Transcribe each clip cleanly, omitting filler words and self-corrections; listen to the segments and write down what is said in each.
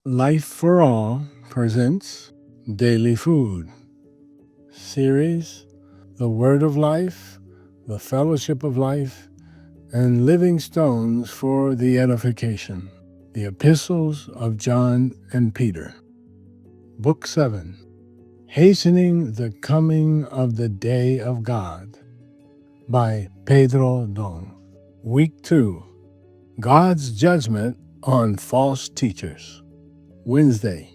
Life for All presents Daily Food series, The Word of Life, The Fellowship of Life, and Living Stones for the Edification. The Epistles of John and Peter. Book 7. Hastening the Coming of the Day of God by Pedro. Week 2. God's Judgment on False Teachers. Wednesday.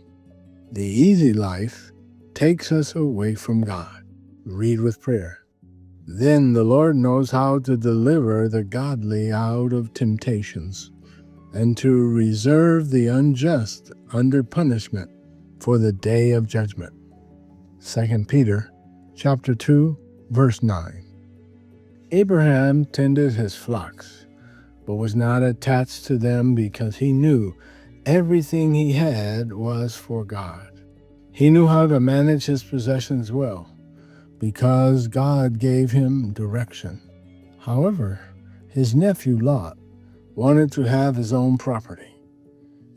The easy life takes us away from God. Read with prayer. Then the Lord knows how to deliver the godly out of temptations and to reserve the unjust under punishment for the day of judgment. 2 Peter chapter 2, verse 9. Abraham tended his flocks, but was not attached to them because he knew everything he had was for God. He knew how to manage his possessions well, because God gave him direction. However, his nephew Lot wanted to have his own property,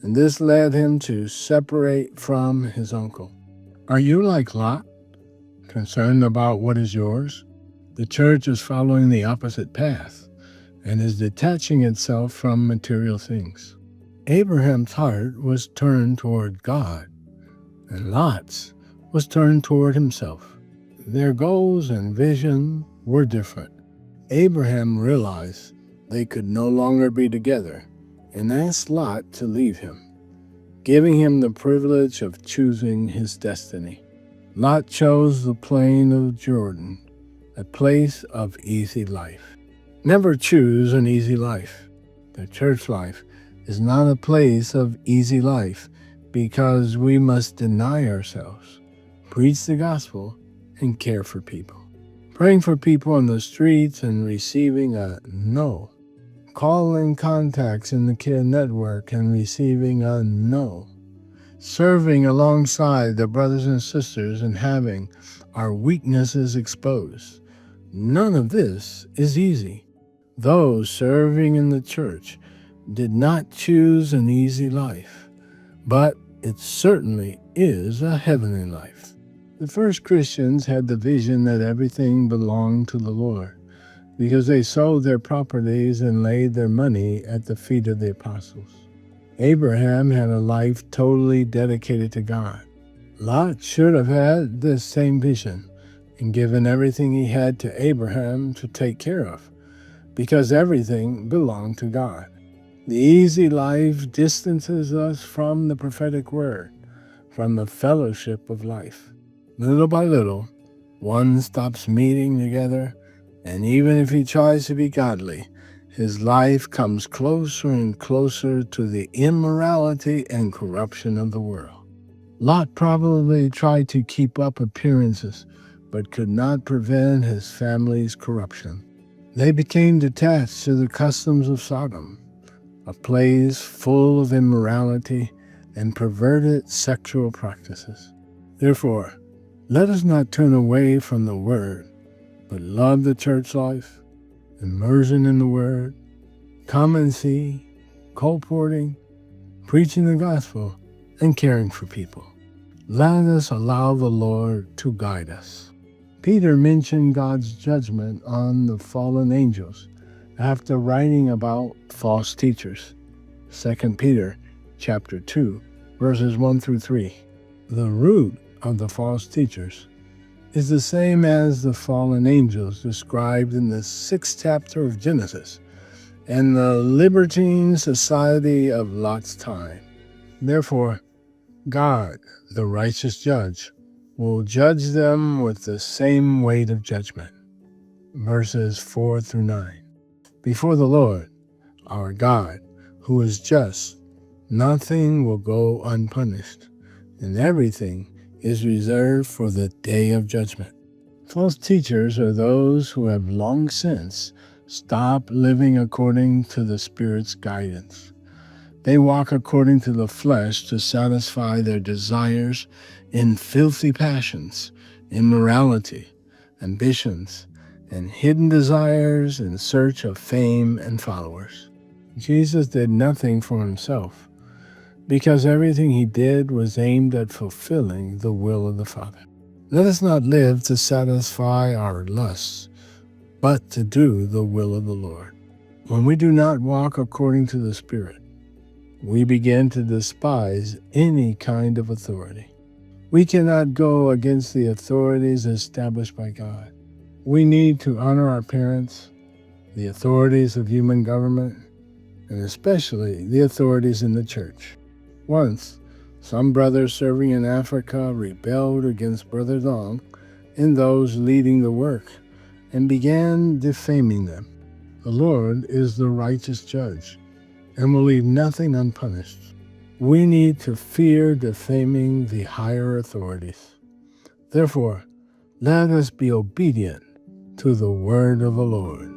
and this led him to separate from his uncle. Are you like Lot, concerned about what is yours? The church is following the opposite path and is detaching itself from material things. Abraham's heart was turned toward God, and Lot's was turned toward himself. Their goals and vision were different. Abraham realized they could no longer be together and asked Lot to leave him, giving him the privilege of choosing his destiny. Lot chose the plain of Jordan, a place of easy life. Never choose an easy life. The church life is not a place of easy life, because we must deny ourselves, preach the gospel, and care for people. Praying for people on the streets and receiving a no. Calling contacts in the Care Network and receiving a no. Serving alongside the brothers and sisters and having our weaknesses exposed. None of this is easy. Those serving in the church did not choose an easy life, but it certainly is a heavenly life. The first Christians had the vision that everything belonged to the Lord, because they sold their properties and laid their money at the feet of the apostles. Abraham had a life totally dedicated to God. Lot should have had this same vision and given everything he had to Abraham to take care of, because everything belonged to God. The easy life distances us from the prophetic word, from the fellowship of life. Little by little, one stops meeting together, and even if he tries to be godly, his life comes closer and closer to the immorality and corruption of the world. Lot probably tried to keep up appearances, but could not prevent his family's corruption. They became detached to the customs of Sodom, a place full of immorality and perverted sexual practices. Therefore, let us not turn away from the Word, but love the church life, immersion in the Word, commency, colporting, preaching the gospel, and caring for people. Let us allow the Lord to guide us. Peter mentioned God's judgment on the fallen angels after writing about false teachers. 2 Peter chapter 2, verses 1 through 3. The root of the false teachers is the same as the fallen angels described in the 6th chapter of Genesis and the libertine society of Lot's time. Therefore, God, the righteous judge, will judge them with the same weight of judgment. Verses 4 through 9. Before the Lord, our God, who is just, nothing will go unpunished, and everything is reserved for the day of judgment. False teachers are those who have long since stopped living according to the Spirit's guidance. They walk according to the flesh to satisfy their desires in filthy passions, immorality, ambitions, and hidden desires in search of fame and followers. Jesus did nothing for himself, because everything he did was aimed at fulfilling the will of the Father. Let us not live to satisfy our lusts, but to do the will of the Lord. When we do not walk according to the Spirit, we begin to despise any kind of authority. We cannot go against the authorities established by God. We need to honor our parents, the authorities of human government, and especially the authorities in the church. Once, some brothers serving in Africa rebelled against Brother Long and those leading the work and began defaming them. The Lord is the righteous judge and will leave nothing unpunished. We need to fear defaming the higher authorities. Therefore, let us be obedient to the word of the Lord.